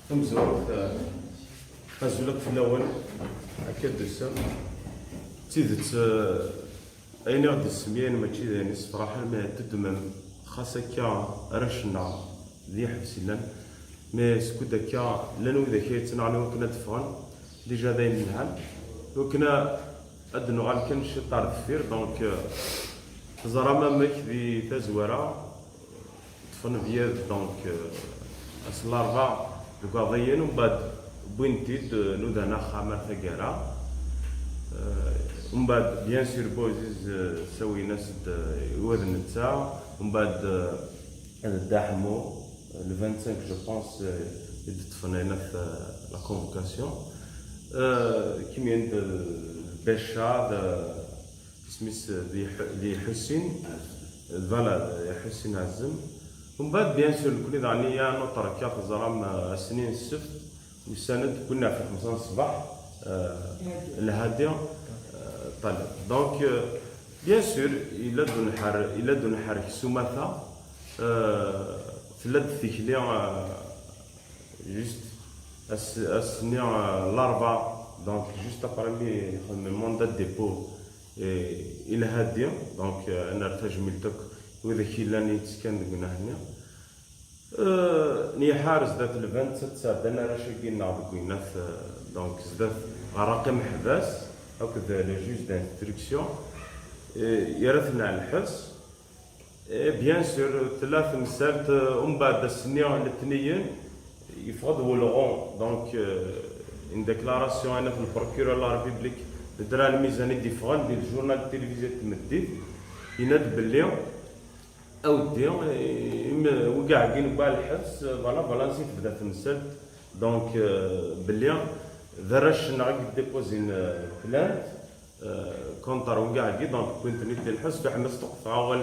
تمزور خازولك في الاول هكا دوسا تيدت اين غادي السميان ماشي داني صراحه ما تدمم خاص هكا رشنا ذي حبسيلان مي سكوت هكا لانو اذا كيتنعنو كنا دفغن ديجا داين نهال وكنا ادنو غال كان شي طار دفير دونك زرا مامك ذي تزواره تفن بيا دونك اصل الاربع القضيين ومن بعد بوينتيد نودانا خامر ثقارا ومن بعد بيان سور بوزيز سوينا سد وذن نتا ومن بعد داحمو لو 25 جو بونس يدفنا في لا كونفوكاسيون كيما عند الباشا سميس دي حسين فوالا حسين عزم ومن بعد بيان سور كل عنيا نطر كاف زرام سنين السبت والسند كنا في 5 الصباح الهاديه طلع دونك بيان سور الا دون نحرك سماثا في لاد الثكلي جوست السنين الاربع دونك جوست ابري يخدم ماندات ديبو الى هاديه دونك انا ارتجملتك وإذا كيلاني تسكن قلنا هنا ني حارس ذات الفنت تساعدنا راه شاكين نعرفونا في دونك زدات رقم حباس هكذا لو جوج دانستركسيون يرثنا على الحبس بيان سور ثلاث مسالت ومن بعد السنين الاثنين يفقد ولغون دونك ان ديكلاراسيون انا في البروكيرور لا ريبوبليك درا الميزانيه ديفغال ديال الجورنال التلفزيون تمديد يناد باللي اودي وكاع كي نباع الحبس فوالا نسيت بدا تمثل دونك بلي ذرش نعق ديبوزين بلانت كونتر وكاع كي دونك كنت نيت الحبس في حمس توقف اول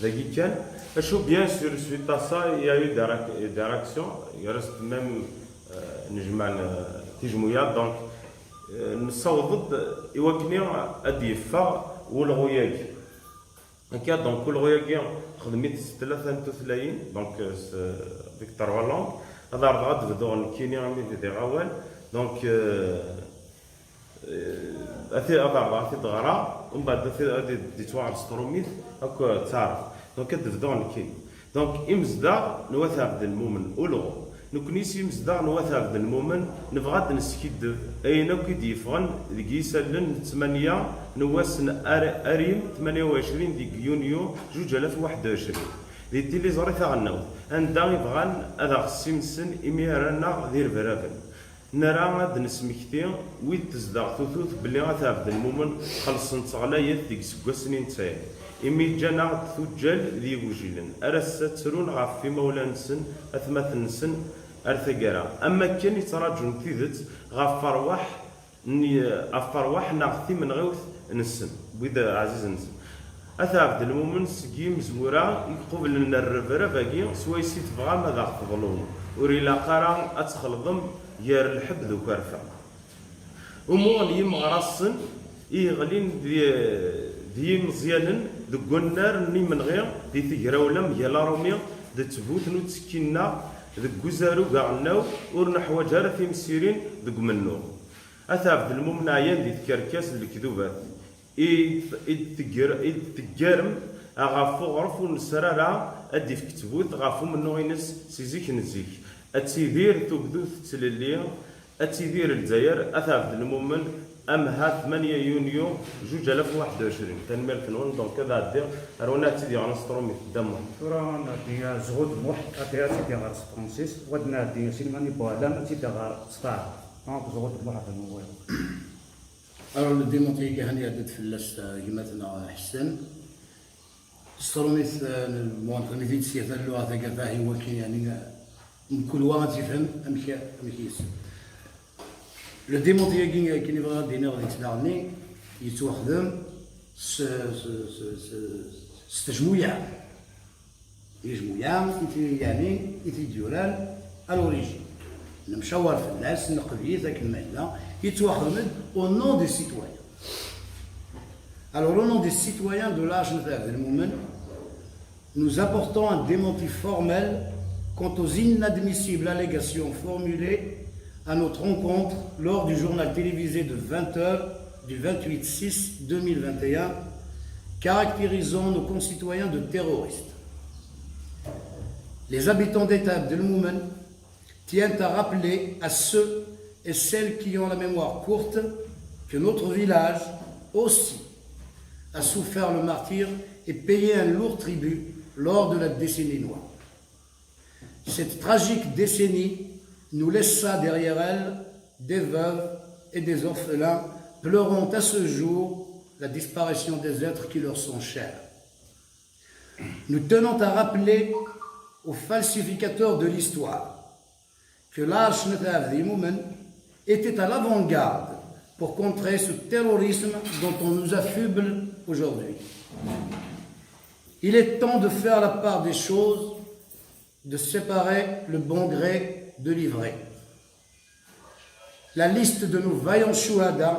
ذاكي كان اشوف بيان سور سويت سا يا يو داراكسيون يرست ميم نجمع تيجمويات دونك نصوض يوكني اديفا والغوياك هكا دونك كل غوياكي خدمت 33 دونك فيكتور والون هذا راه تبدو كيني عمي دي غوال دونك اثي ابا تغرا ومن بعد اثي دي توار ستروميت هكا تعرف دونك تبدو كي دونك امزدا نوثاب المؤمن اولو نكنيسي مزدا نوثاب المؤمن نبغى نسكيد اين كي يفغن ديكيسالن 8 نواسن اريم 28 ديك يونيو 2021 دي تيلي زريت غناو اندا يبغان هذا خصيمسن اميرانا دير برافن نرى غاد نسمكتي ويد تزدغ ثوث بلي غتعبد المؤمن خلصن تغلايات ديك سكواسنين تاعي إمي جانا ثجال ذي وجيلن أرسا ترون غاف في مولانسن أثمثنسن أرثقرا أما كان يتراجعون تيذت غاف فرواح نغثي من غوث نسن بيدا عزيز نسن أثابد المؤمن سقيم زورا يقبل لنا الرفرة باقي سويسي تبغى ماذا تفضلون وريلا قرا أتخلضم يار الحب ذو كارفا ومغلي مغرسن يغلين دي مزيانا ذو النار ني من غير دي تجراولم يا لاروميا دي تفوت نو تسكينا ذو كوزارو كاعناو ورنحواج راه في مسيرين ذو منو أثابد المؤمن عيان دي تكركاس الكذوبات تجارم غافو غرفو نسرارا ادي في كتبوت غافو منو ينس سيزيك نزيك اتيدير تبدو تسللي اتيدير الجزائر اثابد المؤمن امها 8 يونيو 2021 تنمير كنون دونك هذا عدي رونا تيدي غنسطرو في الدم ورا نادي زغود موح اتيا تيدي غار فرانسيس ودنا دي سينماني بوالام تيدي غار سطار دونك زغود موح هذا الموال. Alors le démonté qui a été fait là, il maintenant Hassan. استرونيت المواطن اللي تسيف اللغة ثقافة هو كي يعني كل واحد يفهم أمشي يسمع. لو ديمونتي كي نبغى دينا غادي تلاقني يتوخدم ستجمويع يعني يتيجولان الوريجين نمشاور في الناس نقضي ذاك المعنى يتوخدم au nom des citoyens. Alors, au nom des citoyens de l'âge du moment, nous apportons un démenti formel quant aux inadmissibles allégations formulées à notre rencontre lors du journal télévisé de 20h du 28/6/2021, caractérisant nos concitoyens de terroristes. Les habitants d'Étape de l'Moumen tiennent à rappeler à ceux et celles qui ont la mémoire courte que notre village aussi a souffert le martyre et payé un lourd tribut lors de la décennie noire. Cette tragique décennie nous laissa derrière elle des veuves et des orphelins pleurant à ce jour la disparition des êtres qui leur sont chers. Nous tenons à rappeler aux falsificateurs de l'histoire que l'Arche Moumen était à l'avant-garde pour contrer ce terrorisme dont on nous affuble aujourd'hui. Il est temps de faire la part des choses, de séparer le bon gré de l'ivraie. La liste de nos vaillants chouhadas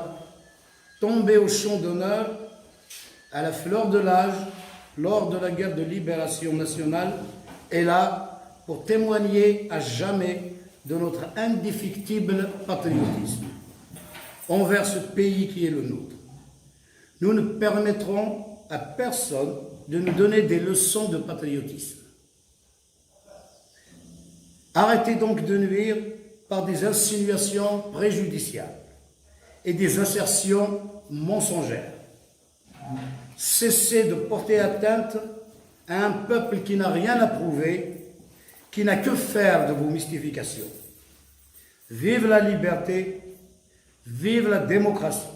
tombés au champ d'honneur à la fleur de l'âge lors de la guerre de libération nationale est là pour témoigner à jamais de notre indéfectible patriotisme envers ce pays qui est le nôtre. Nous ne permettrons à personne de nous donner des leçons de patriotisme. Arrêtez donc de nuire par des insinuations préjudiciables et des assertions mensongères. Cessez de porter atteinte à un peuple qui n'a rien à prouver, qui n'a que faire de vos mystifications. Vive la liberté, vive la démocratie,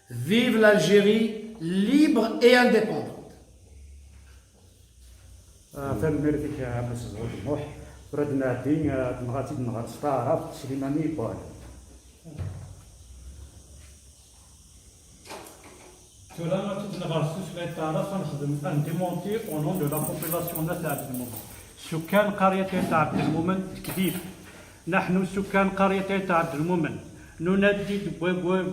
vive l'Algérie libre et indépendante. تنمير فيك عباس زغود موح ردنا دي نغاتي نغار سطارة سليماني بوالام. Cela m'a tout démonté au nom de la population نتاع المومن. سكان قرية تاع المومن كذب. نحن سكان قرية تاع المومن نندد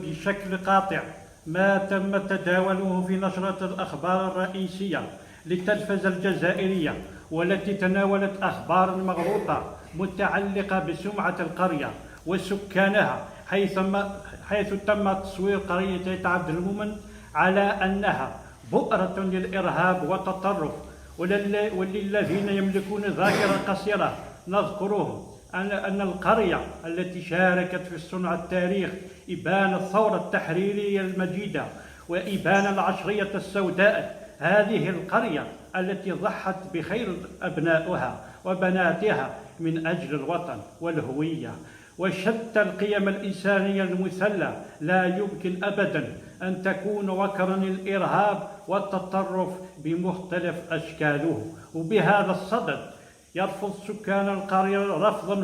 بشكل قاطع ما تم تداوله في نشرة الأخبار الرئيسية للتلفزة الجزائرية والتي تناولت أخبارا مغلوطة متعلقة بسمعة القرية وسكانها حيث تم تصوير قرية عبد المؤمن على أنها بؤرة للإرهاب والتطرف. وللذين يملكون ذاكرة قصيرة نذكرهم أن القرية التي شاركت في صنع التاريخ إبان الثورة التحريرية المجيدة وإبان العشرية السوداء، هذه القرية التي ضحت بخير أبنائها وبناتها من أجل الوطن والهوية وشتى القيم الإنسانية المثلى، لا يمكن أبدا أن تكون وكرا للإرهاب والتطرف بمختلف أشكاله. وبهذا الصدد يرفض سكان القرية رفضا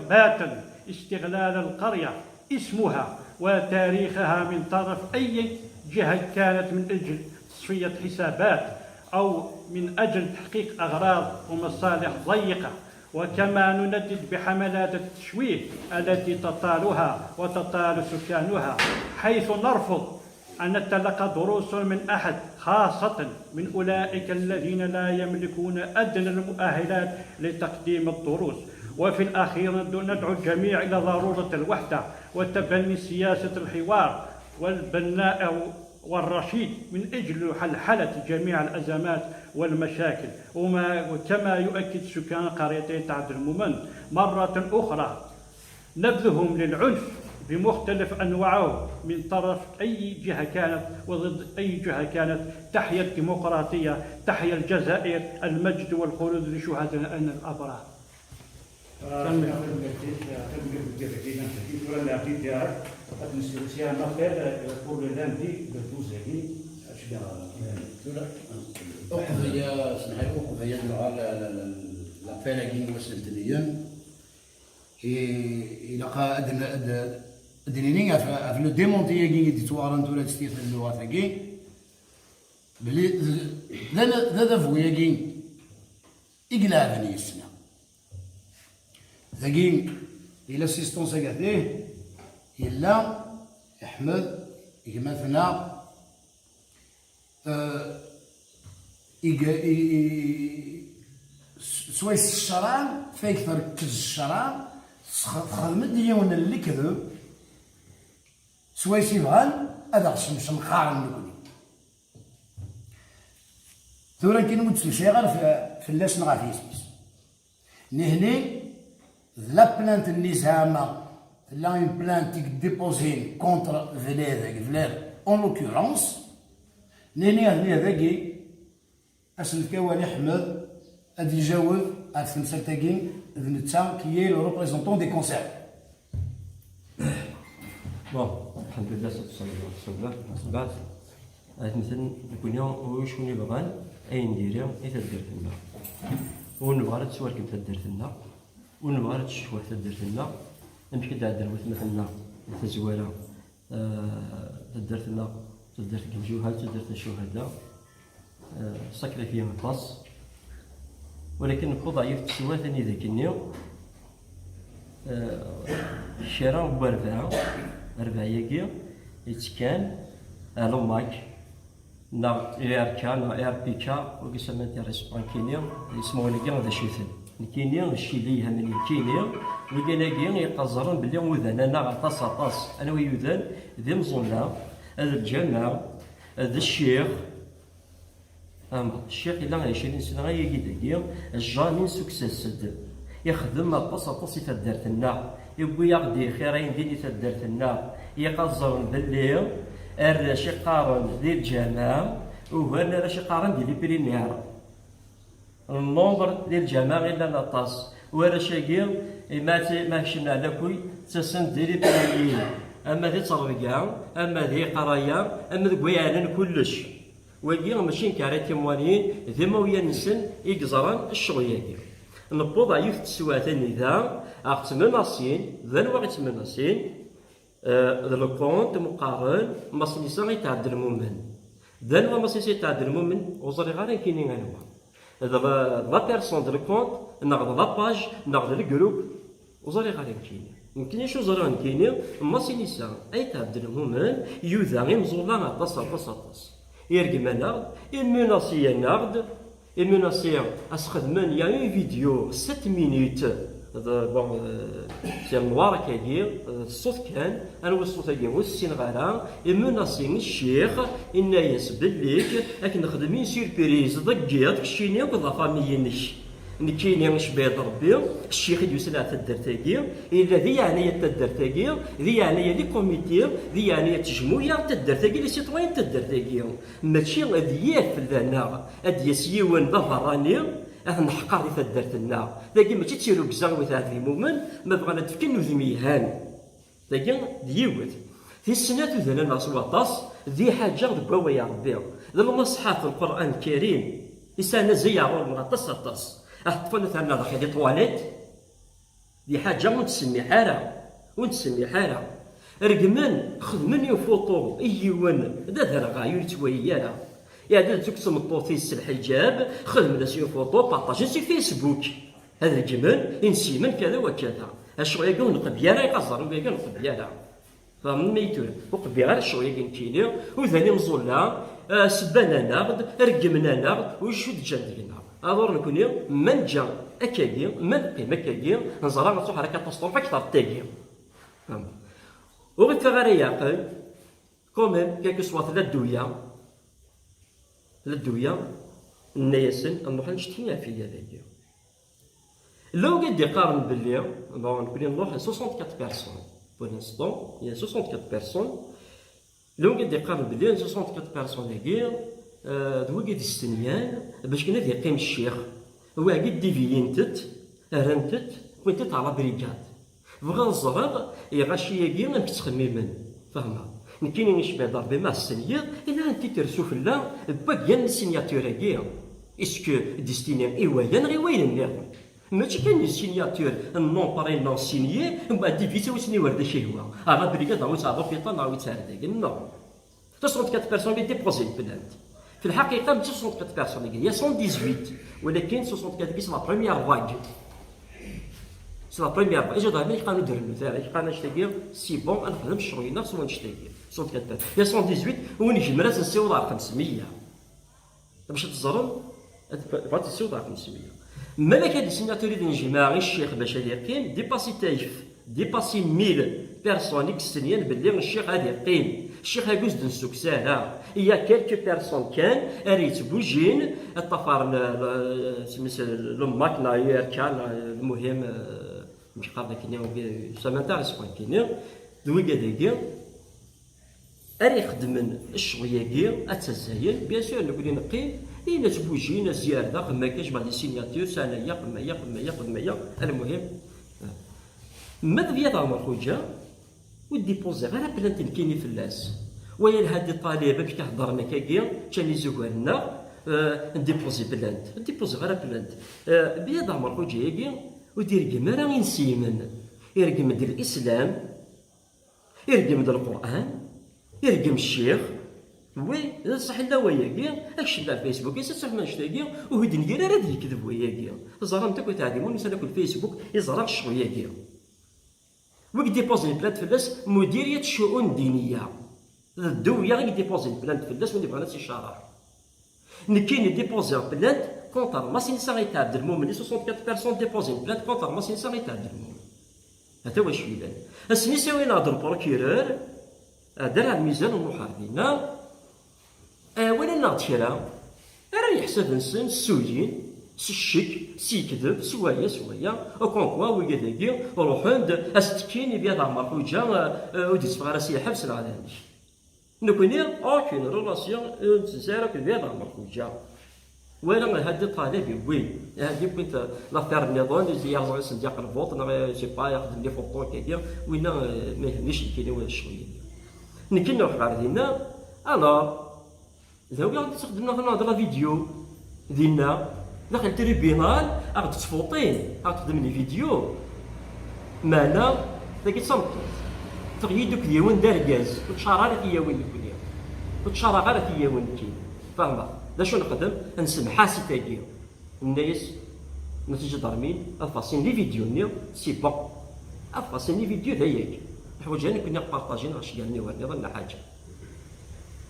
باتا استغلال القرية اسمها وتاريخها من طرف أي جهة كانت من أجل تصفية حسابات أو من أجل تحقيق أغراض ومصالح ضيقة. وكما نندد بحملات التشويه التي تطالها وتطال سكانها، حيث نرفض أن نتلقى دروس من أحد، خاصة من أولئك الذين لا يملكون أدنى المؤهلات لتقديم الدروس. وفي الأخير ندعو الجميع إلى ضرورة الوحدة وتبني سياسة الحوار والبناء والرشيد من أجل حلحلة جميع الأزمات والمشاكل. وكما يؤكد سكان قريتي عبد المؤمن مرة أخرى، نبذهم للعنف بمختلف أنواعه من طرف أي جهة كانت وضد أي جهة كانت. تحيا الديمقراطية، تحيا الجزائر، المجد والخلود لشهدائنا الأبرار. أوقف هي سمحي أوقف هي لابيل كي وصلت ليا إلا أدنيني في لو ديمونتي كي ديتوار نتورا تستيق اللغة كي بلي ذا فويا كي إقلع بني السنة ذاكي إلا سيستونس كاعديه إلا أحمد مثلا سويس الشران فيك تركز الشران تخدم ديون اللي كذب سويس يبغان هذا مش نقارن نكوني ثورا كي نموت غير في اللاس نغا في سويس نهني لا بلانت اللي زعما لا اون بلانت ديبوزين كونتر فلير اون لوكورونس نهني هذاكي اسن كوالي احمد غادي يجاوب هاد التمثال تاعي نتا كي لو ريبريزونطون دي كونسير. بون الحمد لله والصلاة والسلام على رسول الله. هاد مثلا نكون يوم شكون بغان اي نديرو اي تدرت لنا ونبغى تصور كيف تدرت لنا ونبغى تشوف تدرت لنا نمشي كدا دروت مثلا تزويره تدرت لنا تدرت الجهات تدرت الشهداء ساكريفيا من باس ولكن الوضعية في السوا ثاني ذاك اليوم الشارع هو أربعة ياكي يتكان على ماك نا إيركا نا إيربيكا وكيسمى تيريسبان كينيا يسموه لكي هذا شيثن كينيا الشي اللي يهمني كينيا وكاين يقزرن بلي وذان أنا عطاس أنا ويوذان ذي مزولا هذا الجامع هذا الشيخ الشيخ إلا 20 سنة غاية كداكي الجامين سكسيس يخدم أطاس يتدارتنا يبغي يغدي خيرين ديني تدارتنا يقزرن باللي الراشي قارن ذي الجامع وهنا راشي قارن ديال بريمير النومبر ديال الجامع إلا نطاس وراشي ما شنا على كوي تسن ديال بريمير أما ذي ترقع أما ذي قرايا أما ذي قويانا كلش ويجي ماشي كاريتي موالين ذي ويا نسن يقزران الشغياكي نبوض عيوث تسوى ثاني ذا أغتمناسين ذا نوع يتمناسين ذا الكونت مقارن ماسنيسا غيتعدل المؤمن ذا نوع ماسنيسا يتعدل المؤمن وزري غير كاينين غيروا هذا لا بيرسون ديال الكونت ناخذ لاباج ناخذ الجروب وزري غير كاينين يمكنش وزران كاينين ماسنيسا أي تعدل المؤمن يوذا غير مزولا عطاس يرجمنا المناصية ناخد المناصية أسخدمن يعني فيديو 7 مينوت هذا بون سي نوار كاين الصوت كان انا الصوت كاين والسين غالا المناصي الشيخ إن يسبل ليك راك نخدمين سيربريز ضكيات كشيني وكذا فاميينش نكيني شبيط ربي الشيخ يدوسنا تدرتاكي الا ذي يعني تدرتاكي ذي يعني لي كوميتي ذي يعني تجمويا تدرتاكي لي سيتوين تدرتاكي ماشي ادياف لنا ادياسيون ظهراني نحقر في تدرتنا ذاكي ماشي تسيرو بزاف تاع ذي مومن ما بغانا تفكن ذميهان ذاكي ديوت في السنة ذلنا سواطاس ذي حاجة دبوا يا ربي ذا المصحف القرآن الكريم إنسان زيارون مغطس أحطفنا ثنا داخل دي طواليت دي حاجة ونتسمي حالة رقمن خدمني وفوطو إيوان دا درغا يتويانا يا دا تكسم الطوطيس الحجاب خدمنا سيو فوطو بارطاجي سي فيسبوك هذا الجمال إنسي من كذا وكذا الشغل يقول نقبيانا يقصر ويقول نقبيانا فمن ميتون وقبيانا الشغل يقول كيني وثاني مزولا سبانا ناخد رقمنا ناخد ويشد جندينا أدور نكوني من جا أكاكي من قيمة أكاكي نزرع نصوح على كاتاستروف أكثر تاكي وغير غير يعقل كومين كاكو سوات للدوية النياسن نروح نشتيها في هذاك لو قد يقارن باللي نكوني نروح 64 بيرسون pour l'instant, il y a 64 personnes. لو قد يقارن بلي 64 بيرسون هاكي دو قد يستنيان باش كنا يقيم الشيخ هو قد ديفينتت رنتت كنت على بريكاد بغا الزرق يغاشي ياكي ما كتخممن فاهمه كاين يشبه ضربي مع السنية إلا أنت ترسو في الله باكيا السينياتور هاكي اسكو ديستيني إيوايان غي وين النير ماشي كاين السينياتور نون باري نون سينيي من بعد ديفيسي وسني ورده شي هو على بريكاد نعاود تعرف في طن نعاود تعرف نو 64 بيرسون اللي ديبوزي البلاد في الحقيقه ماشي 64 بيرسون هي 118 ولكن 64 كيس لا بروميير فاج سي لا بروميير فاج اجا ضربني قالوا ندير له تاعي قالنا نشتاقي سي بون نخدم شروينا سوا نشتاقي 64 يا 118 ونجي مرات نسيو على 500 باش تزرم بغات نسيو على 500 مالك هاد السيناتوري ديال الجماعه الشيخ باش يقيم ديباسي تايف ديباسي 1000 بيرسون اكستنيان باللي الشيخ غادي يقيم الشيخ هاكوز دن سكسانا يا كالكو بيرسون كان اريت بوجين الطفار الماكناير كان المهم مش قادر كيني سامانتاريس بوين كيني دوي كاداكي اري يخدم الشغياكي اتزاين بيان سور نقول نقيم إلا تبوجينا زيادة ما كاش بعد السيناتور سنة قمية المهم ماذا بيا عمر خوجا وديبوزي غير بلانت كاينين في اللاس ويا هاد الطالب باش كيهضرنا كاكيا كان يزوغنا نديبوزي بلانت نديبوزي غير بلانت بيا عمر خوجا ياكي ودير كما راه ينسيمن يرقم ديال الاسلام يرقم ديال القران يرقم الشيخ وي صح لا وياكي اكشن على الفيسبوك يسمح ما نشتاقي وهدي ندير راه يكذب وياكي زرا نتا كنت تعلمون مثلا في الفيسبوك يزرا شوياكي ويك ديبوزي البلاد فلاس مديريه الشؤون الدينيه الدويه غير ديبوزي البلاد فلاس وني بغينا شرار نكيني ديبوزي البلاد كونتر ماسين ساغي تاع عبد المؤمن 64 بيرسون ديبوزي البلاد كونتر ماسين ساغي تاع عبد المؤمن هذا واش يبان اسمي ساوينا هضر بروكيرور دار على الميزان المحاربين ولا ناض كرا راه يحسب نسن السوجين الشك سيكذب سوايا وكونكوا وكذاكي روح عند استكيني بيا عمر خوجا ودي صغار سي حبس العالمش نكوني اوكين ريلاسيون سيرا بيا عمر خوجا ولا هادي طالب وين هادي كنت لافير النظام اللي يرجع يسندق الفوط انا سي با ياخذ لي فوطو كيدير وين ما يهمنيش كاين ولا شويه نكين نروح غادينا انا إذا قاعد تخدمنا نهضر فيديو ديالنا داخل التريبينال راك تفوطين راك تخدم لي فيديو معنا داك تصمت تغيي دوك دياون دار غاز وتشارع لك ياون كليا وتشارع لك ياون كي فاهمه دا شنو نخدم نسمح سيتاكي الناس نتيجه ضرمين افاسين لي فيديو نيو سي بون افاسين لي فيديو داياك الحوايج اللي كنا بارطاجينا اش قالني ورني ظن حاجه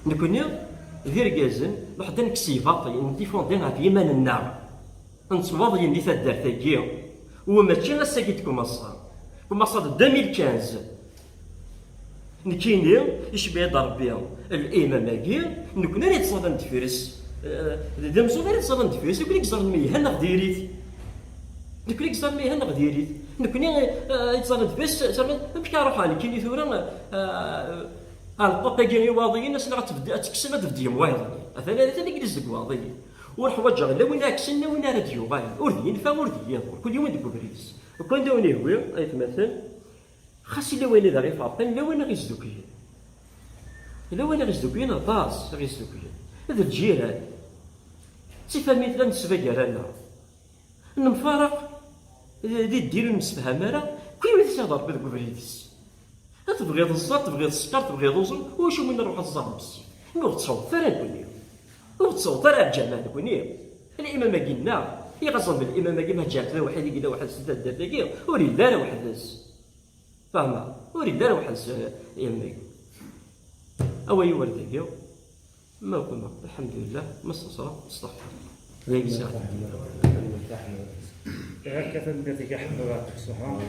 نكوني ذير كازن وحده نكسيفا نديفوندينا في يماننا نتصوض اللي تدار تاكيا وماشي غير ساكيتكم الصار كما صاد 2015 نكيني يشبه ضربيا الامام هاكيا نكون راه تصاد ندفرس دمزو غير تصاد ندفرس يقول لك زرن ميهان غديريت نكون لك زرن ميهان غديريت نكون تصاد ندفرس باش كنروح على كاين ثورا البابا كاين واضيين الناس اللي غتبدا تكسب تبدي واضيين مثلا حتى نجلس ديك واضيين والحوايج لا وين عكسنا وين راه ديوغاين ورديين ورديين كل يوم ديك بريس وكون داوني هو يتمثل خاص الا وين داري فاطين لا وين غيزدوكين لا وين غيزدوكين طاس غيزدوكين هذا الجيران تفهمي مثلا نسبه كرانا نمفارق ديروا المسفهه راه كل يوم تهضر بدك بريس تبغيض الزر تبغيض السكر تبغيض الوزن واش وين نروح الزهر بالسيف نروح تصوت ترى نكوني نروح تصوت ترى الجمال نكوني الامام قلنا هي غصب الامام كي ما جات واحد يقول واحد سته دقيقه وريد دار واحد فاهمه وريد دار واحد يمي او يورد دقيقه ما كنا الحمد لله ما استصرا استغفر الله غير ساعه هكذا النتيجه حضرتك صحه